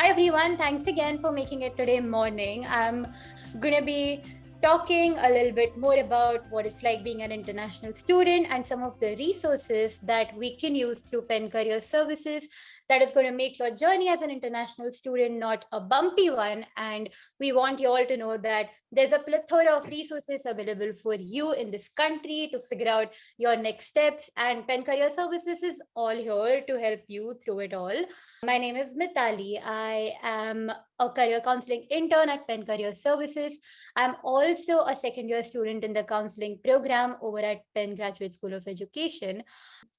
Hi everyone, thanks again for making it today morning. I'm gonna be talking a little bit more about what it's like being an international student and some of the resources that we can use through Penn Career Services that is going to make your journey as an international student not a bumpy one. And we want you all to know that there's a plethora of resources available for you in this country to figure out your next steps. And Penn Career Services is all here to help you through it all. My name is Mitali. I am a career counseling intern at Penn Career Services. I'm also a second year student in the counseling program over at Penn Graduate School of Education.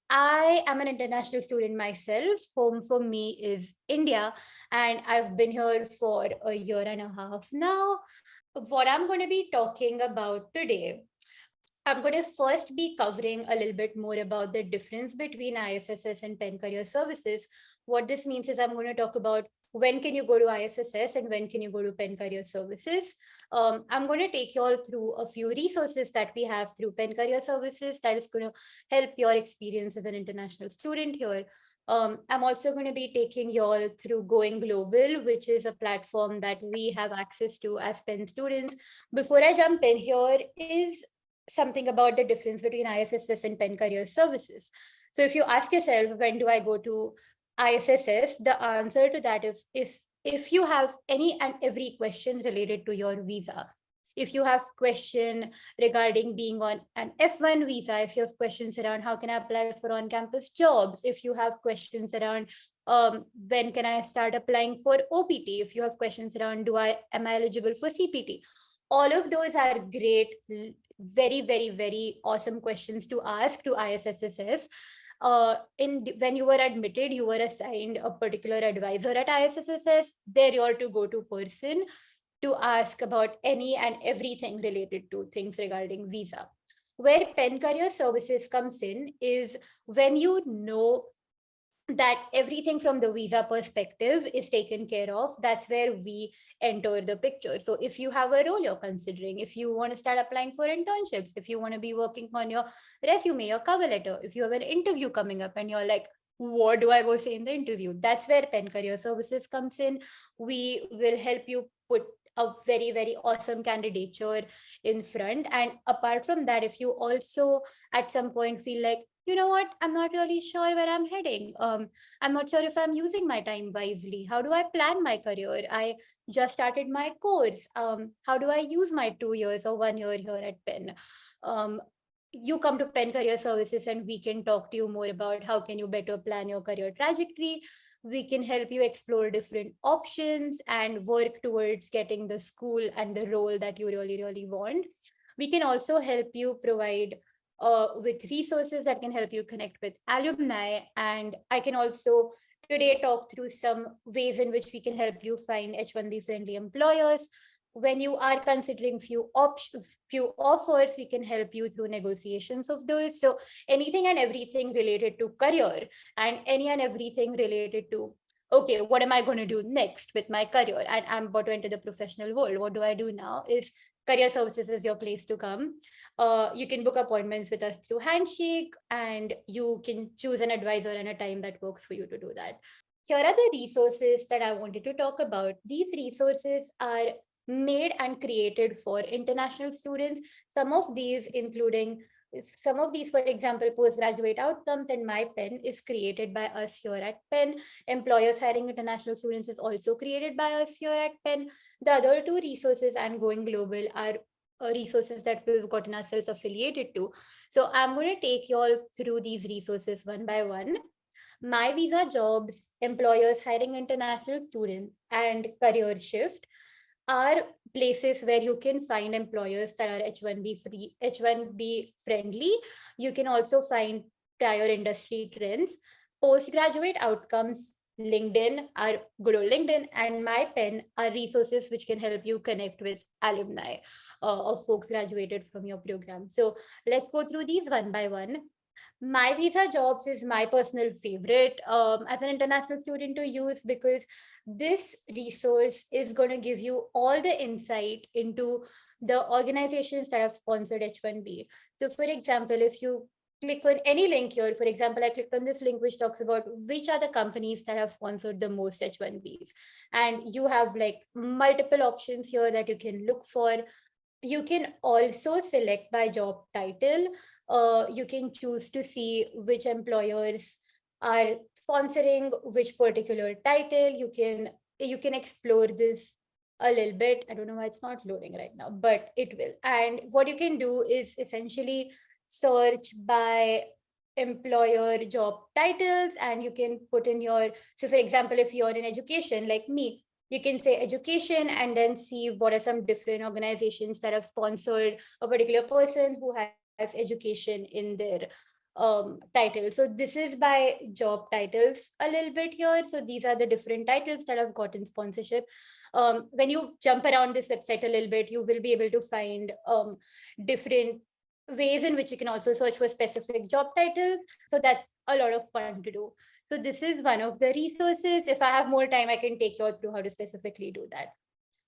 I am an international student myself. Home for me is India, and I've been here for a year and a half now. What I'm going to be talking about today, I'm going to first be covering a little bit more about the difference between ISSS and Penn Career Services. What this means is I'm going to talk about when can you go to ISSS and when can you go to Penn Career Services. I'm going to take you all through a few resources that we have through Penn Career Services that is going to help your experience as an international student here. I'm also going to be taking you all through Going Global, which is a platform that we have access to as Penn students. Before I jump in, here is something about the difference between ISSS and Penn Career Services. So if you ask yourself, when do I go to ISSS? The answer to that is if you have any and every question related to your visa. If you have question regarding being on an F1 visa, if you have questions around how can I apply for on-campus jobs, if you have questions around when can I start applying for OPT, if you have questions around am I eligible for CPT, all of those are great, very, very, very awesome questions to ask to ISSS. When you were admitted, you were assigned a particular advisor at ISSS. They're your to go to person to ask about any and everything related to things regarding visa. Where Penn Career Services comes in is when you know that everything from the visa perspective is taken care of. That's where we enter the picture. So if you have a role you're considering, if you want to start applying for internships, if you want to be working on your resume, your cover letter, if you have an interview coming up and you're like, what do I go say in the interview? That's where Penn Career Services comes in. We will help you put a very, very awesome candidature in front. And apart from that, if you also at some point feel like, you know what, I'm not really sure where I'm heading. I'm not sure if I'm using my time wisely. How do I plan my career? I just started my course. How do I use my 2 years or 1 year here at Penn? Um, you come to Penn Career Services and we can talk to you more about how can you better plan your career trajectory. We can help you explore different options and work towards getting the school and the role that you really, really want. We can also help you provide with resources that can help you connect with alumni. And I can also today talk through some ways in which we can help you find H1B friendly employers. When you are considering few offers, we can help you through negotiations of those. So anything and everything related to career and any and everything related to, okay, what am I going to do next with my career? And I'm about to enter the professional world. What do I do now? Is Career Services is your place to come. You can book appointments with us through Handshake, and you can choose an advisor and a time that works for you to do that. Here are the resources that I wanted to talk about. These resources are made and created for international students. Some of these, for example, postgraduate outcomes and my Penn is created by us here at Penn. Employers hiring international students is also created by us here at Penn. The other two resources and Going Global are resources that we've gotten ourselves affiliated to. So I'm going to take you all through these resources one by one. My Visa Jobs, Employers Hiring International Students, and Career Shift are places where you can find employers that are H1B friendly. You can also find prior industry trends. Postgraduate outcomes, LinkedIn, are good old LinkedIn, and My Pen are resources which can help you connect with alumni of folks graduated from your program. So let's go through these one by one. My Visa Jobs is my personal favorite as an international student to use because this resource is going to give you all the insight into the organizations that have sponsored H1B. So, for example, if you click on any link here, for example, I clicked on this link which talks about which are the companies that have sponsored the most H1Bs. And you have like multiple options here that you can look for. You can also select by job title. You can choose to see which employers are sponsoring which particular title. You can explore this a little bit. I don't know why it's not loading right now, but it will. And what you can do is essentially search by employer job titles, and you can put in your, so for example, if you're in education like me, you can say education and then see what are some different organizations that have sponsored a particular person who has education in their title. So this is by job titles a little bit here. So these are the different titles that have gotten sponsorship. When you jump around this website a little bit, you will be able to find different ways in which you can also search for specific job titles. So that's a lot of fun to do. So this is one of the resources. If I have more time, I can take you all through how to specifically do that.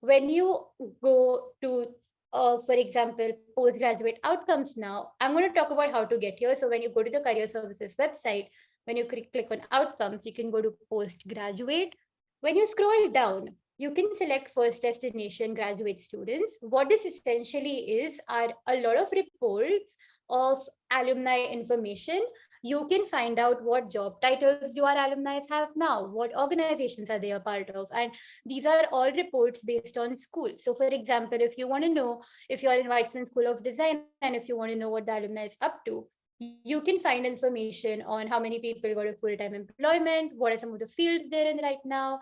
When you go to, for example, postgraduate outcomes now, I'm going to talk about how to get here. So when you go to the Career Services website, when you click on outcomes, you can go to postgraduate. When you scroll down, you can select first destination graduate students. What this essentially is are a lot of reports of alumni information. You can find out what job titles do our alumni have now, what organizations are they a part of, and these are all reports based on school. So for example, if you want to know, if you're in Weitzman School of Design and if you want to know what the alumni is up to, you can find information on how many people got a full-time employment, what are some of the fields they're in right now,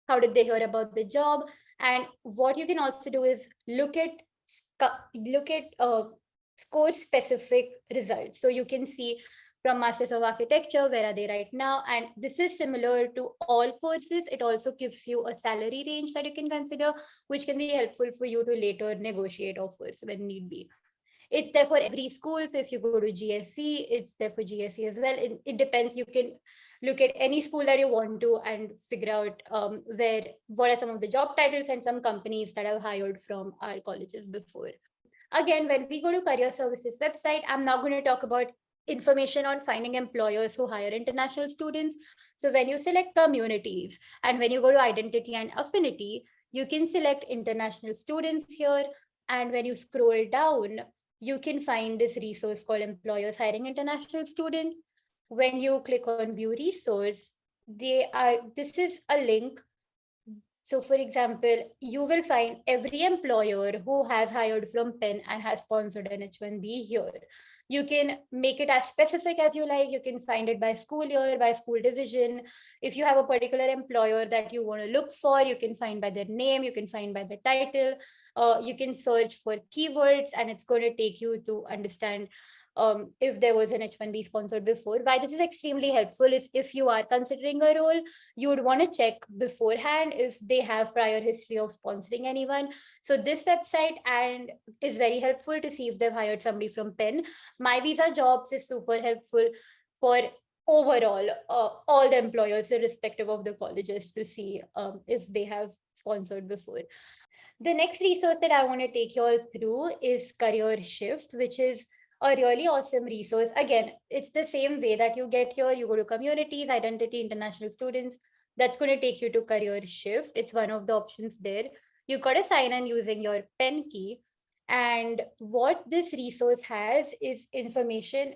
how did they hear about the job. And what you can also do is look at score specific results. So you can see from Masters of Architecture, where are they right now? And this is similar to all courses. It also gives you a salary range that you can consider, which can be helpful for you to later negotiate offers when need be. It's there for every school. So if you go to GSC, it's there for GSC as well. It depends. You can look at any school that you want to and figure out what are some of the job titles and some companies that have hired from our colleges before. Again, when we go to Career Services website, I'm now going to talk about information on finding employers who hire international students. So when you select communities and when you go to identity and affinity, you can select international students here. And when you scroll down, you can find this resource called Employers Hiring International Students. When you click on view resource, this is a link. So for example, you will find every employer who has hired from Penn and has sponsored an H1B here. You can make it as specific as you like. You can find it by school year, by school division. If you have a particular employer that you want to look for, you can find by their name, you can find by the title. You can search for keywords and it's going to take you to understand if there was an H1B sponsored before. Why this is extremely helpful is if you are considering a role, you would want to check beforehand if they have prior history of sponsoring anyone. So this website and is very helpful to see if they've hired somebody from Penn. My Visa Jobs is super helpful for overall all the employers irrespective of the colleges to see if they have sponsored before. The next resource that I want to take you all through is Career Shift, which is a really awesome resource. Again, it's the same way that you get here. You go to communities, identity, international students. That's going to take you to Career Shift. It's one of the options there. You got to sign in using your pen key. And what this resource has is information.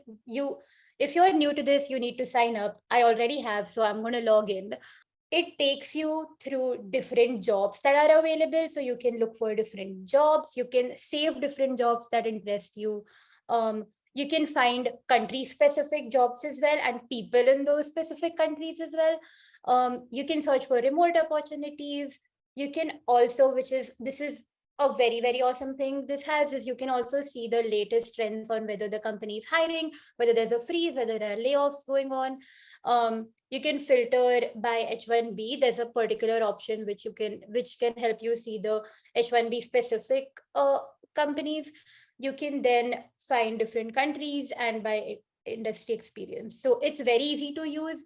If you're new to this, you need to sign up. I already have, so I'm going to log in. It takes you through different jobs that are available. So you can look for different jobs. You can save different jobs that interest you. You can find country specific jobs as well and people in those specific countries as well. You can search for remote opportunities. You can also, this is a very, very awesome thing this has, is you can also see the latest trends on whether the company is hiring, whether there's a freeze, whether there are layoffs going on. You can filter by H1B. There's a particular option which can help you see the H1B specific companies. You can then find different countries and by industry experience. So it's very easy to use.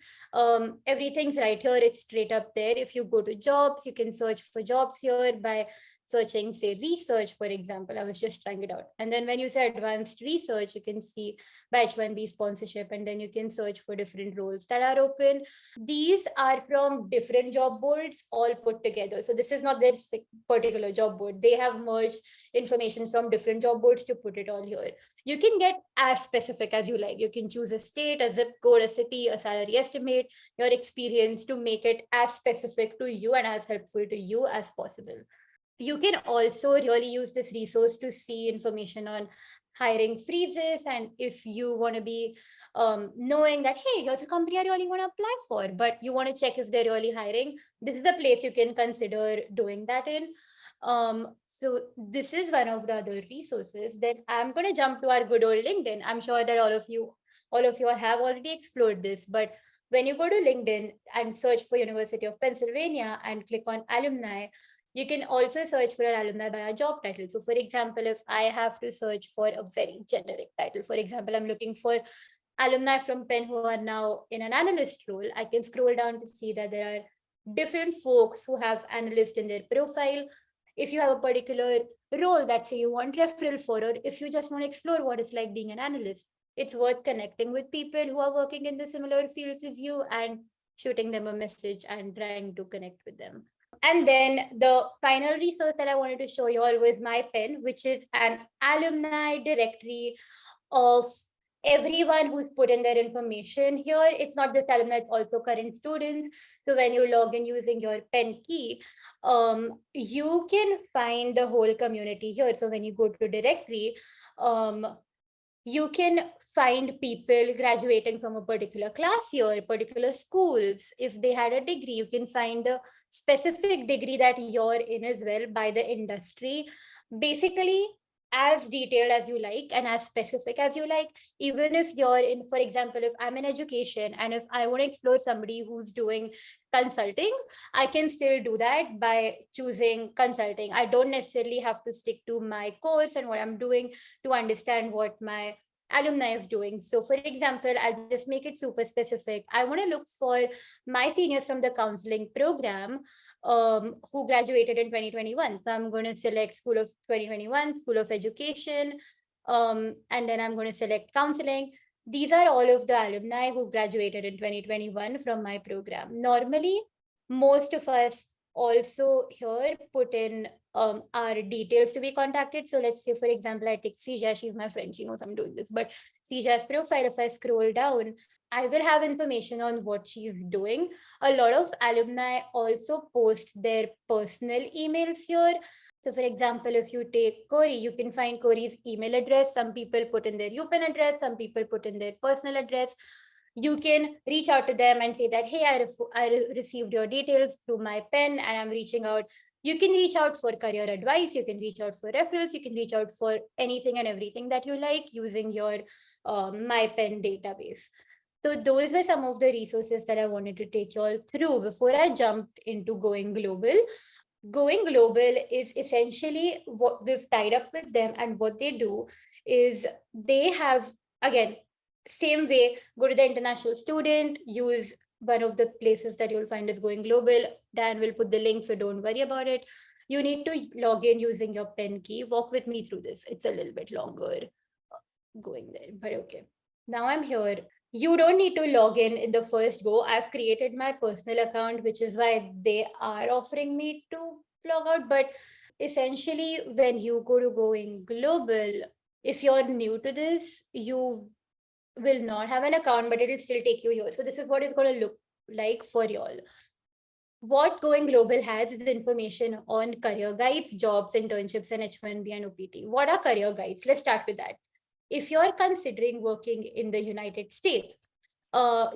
Everything's right here. It's straight up there. If you go to jobs, you can search for jobs here by searching, say, research, for example, I was just trying it out. And then when you say advanced research, you can see H1B sponsorship, and then you can search for different roles that are open. These are from different job boards all put together. So this is not their particular job board. They have merged information from different job boards to put it all here. You can get as specific as you like. You can choose a state, a zip code, a city, a salary estimate, your experience to make it as specific to you and as helpful to you as possible. You can also really use this resource to see information on hiring freezes, and if you want to be knowing that, hey, here's a company I really want to apply for, but you want to check if they're really hiring, this is the place you can consider doing that in. So this is one of the other resources. Then I'm going to jump to our good old LinkedIn. I'm sure that all of you have already explored this, but when you go to LinkedIn and search for University of Pennsylvania and click on alumni, you can also search for an alumni by a job title. So for example, if I have to search for a very generic title, for example, I'm looking for alumni from Penn who are now in an analyst role, I can scroll down to see that there are different folks who have analyst in their profile. If you have a particular role that say you want referral for, or if you just want to explore what it's like being an analyst, it's worth connecting with people who are working in the similar fields as you and shooting them a message and trying to connect with them. And then the final resource that I wanted to show you all was my pen, which is an alumni directory of everyone who's put in their information here. It's not just alumni, it's also current students. So when you log in using your pen key, you can find the whole community here. So when you go to directory, um, you can find people graduating from a particular class year, particular schools. If they had a degree, you can find the specific degree that you're in as well by the industry. Basically, as detailed as you like and as specific as you like. Even if you're in, for example, if I'm in education and if I want to explore somebody who's doing consulting, I can still do that by choosing consulting. I don't necessarily have to stick to my course and what I'm doing to understand what my alumni is doing. So for example, I'll just make it super specific. I want to look for my seniors from the counseling program who graduated in 2021. So I'm going to select School of 2021, School of Education, and then I'm going to select counseling. These are all of the alumni who graduated in 2021 from my program. Normally, most of us also here put in our details to be contacted. So let's say, for example, I take Sija, she's my friend, she knows I'm doing this, but Sija's profile, if I scroll down, I will have information on what she's doing. A lot of alumni also post their personal emails here. So for example, if you take Corey, you can find Corey's email address. Some people put in their UPenn address, some people put in their personal address. You can reach out to them and say that, hey, I received your details through my pen and I'm reaching out. You can reach out for career advice, you can reach out for referrals, you can reach out for anything and everything that you like using your my pen database. So those were some of the resources that I wanted to take you all through before I jumped into Going Global. Going Global is essentially what we've tied up with them, and what they do is they have, again, same way, go to the international student, use one of the places that you'll find is Going Global. Dan will put the link, so don't worry about it. You need to log in using your pen key. Walk with me through this. It's a little bit longer going there, but okay. Now I'm here. You don't need to log in the first go. I've created my personal account, which is why they are offering me to log out. But essentially, when you go to Going Global, if you're new to this, you will not have an account, but it'll still take you here. So this is what it's going to look like for y'all. What Going Global has is information on career guides, jobs, internships, and H1B and OPT. What are career guides? Let's start with that. If you're considering working in the United States,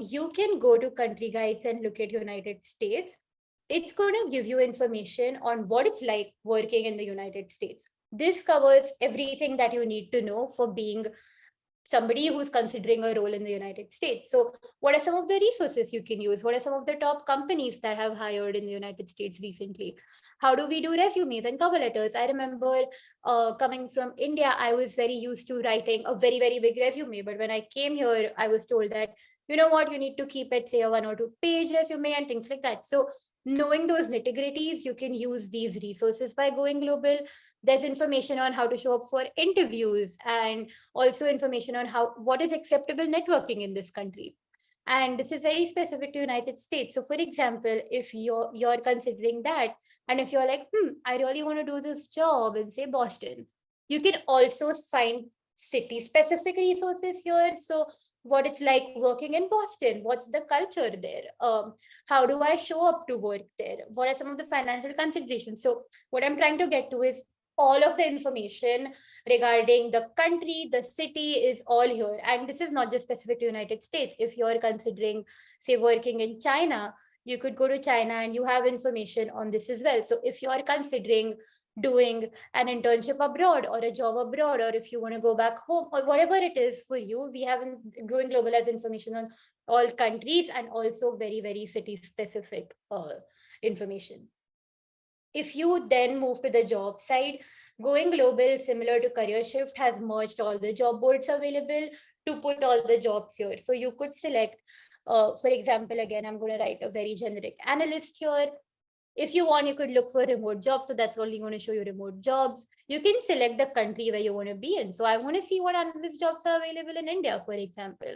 you can go to country guides and look at United States. It's going to give you information on what it's like working in the United States. This covers everything that you need to know for being somebody who's considering a role in the United States. So what are some of the resources you can use? What are some of the top companies that have hired in the United States recently? How do we do resumes and cover letters? I remember coming from India, I was very used to writing a very, very big resume. But when I came here, I was told that, you know what, you need to keep it, say, a 1 or 2 page resume and things like that. So knowing those nitty-gritties, you can use these resources by Going Global. There's information on how to show up for interviews, and also information on how what is acceptable networking in this country. And this is very specific to United States. So for example, if you're considering that, and if you're like, I really want to do this job in say Boston, you can also find city specific resources here. So what it's like working in Boston, what's the culture there, how do I show up to work there, what are some of the financial considerations. So what I'm trying to get to is all of the information regarding the country, the city is all here. And this is not just specific to United States. If you're considering say working in China, you could go to China and you have information on this as well. So if you're considering doing an internship abroad or a job abroad, or if you want to go back home or whatever it is for you, we have Growing Global as information on all countries and also very, very city specific information. If you then move to the job side, Going Global, similar to Career Shift, has merged all the job boards available to put all the jobs here. So you could select, for example, again, I'm going to write a very generic analyst here. If you want, you could look for remote jobs. So that's only going to show you remote jobs. You can select the country where you want to be in. So I want to see what analyst jobs are available in India, for example.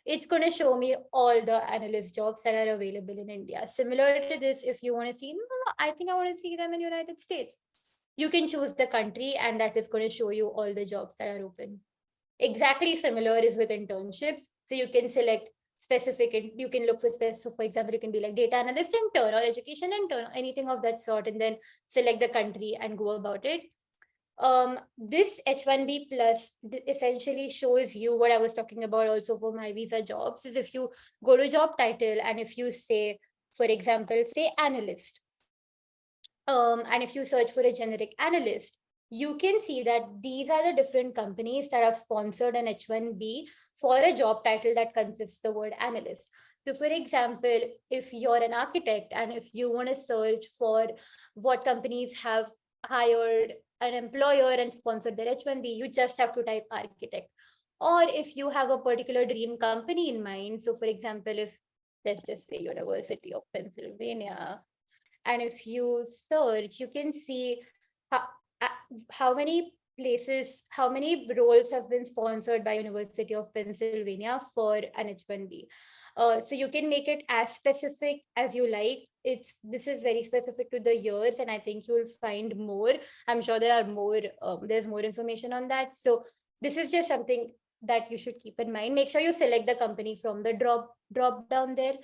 It's going to show me all the analyst jobs that are available in India. Similar to this, if you want to see, no, I think I want to see them in United States. You can choose the country and that is going to show you all the jobs that are open. Exactly similar is with internships. So you can select specific, you can look for so for example, you can be like data analyst intern or education intern, or anything of that sort, and then select the country and go about it. This H1B plus essentially shows you what I was talking about also for my visa jobs, is if you go to job title and if you say, for example, say analyst, and if you search for a generic analyst, you can see that these are the different companies that have sponsored an H1B for a job title that consists the word analyst. So for example, if you're an architect and if you want to search for what companies have hired an employer and sponsored their H1B, you just have to type architect. Or if you have a particular dream company in mind, so for example, if let's just say University of Pennsylvania, and if you search, you can see how, uh, how many places, how many roles have been sponsored by University of Pennsylvania for an H1B. So you can make it as specific as you like. This is very specific to the years, and I think you'll find more. I'm sure there are more. There's more information on that. So this is just something that you should keep in mind. Make sure you select the company from the drop down there.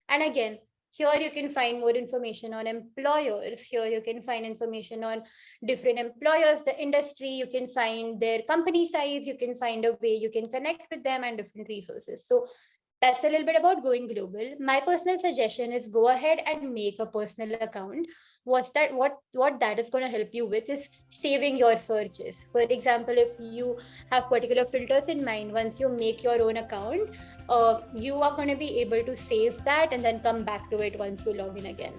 And again, here you can find more information on employers. Here you can find information on different employers, the industry, you can find their company size, you can find a way you can connect with them and different resources. So that's a little bit about Going Global. My personal suggestion is go ahead and make a personal account. What that is going to help you with is saving your searches. For example, if you have particular filters in mind, once you make your own account, you are going to be able to save that and then come back to it once you log in again.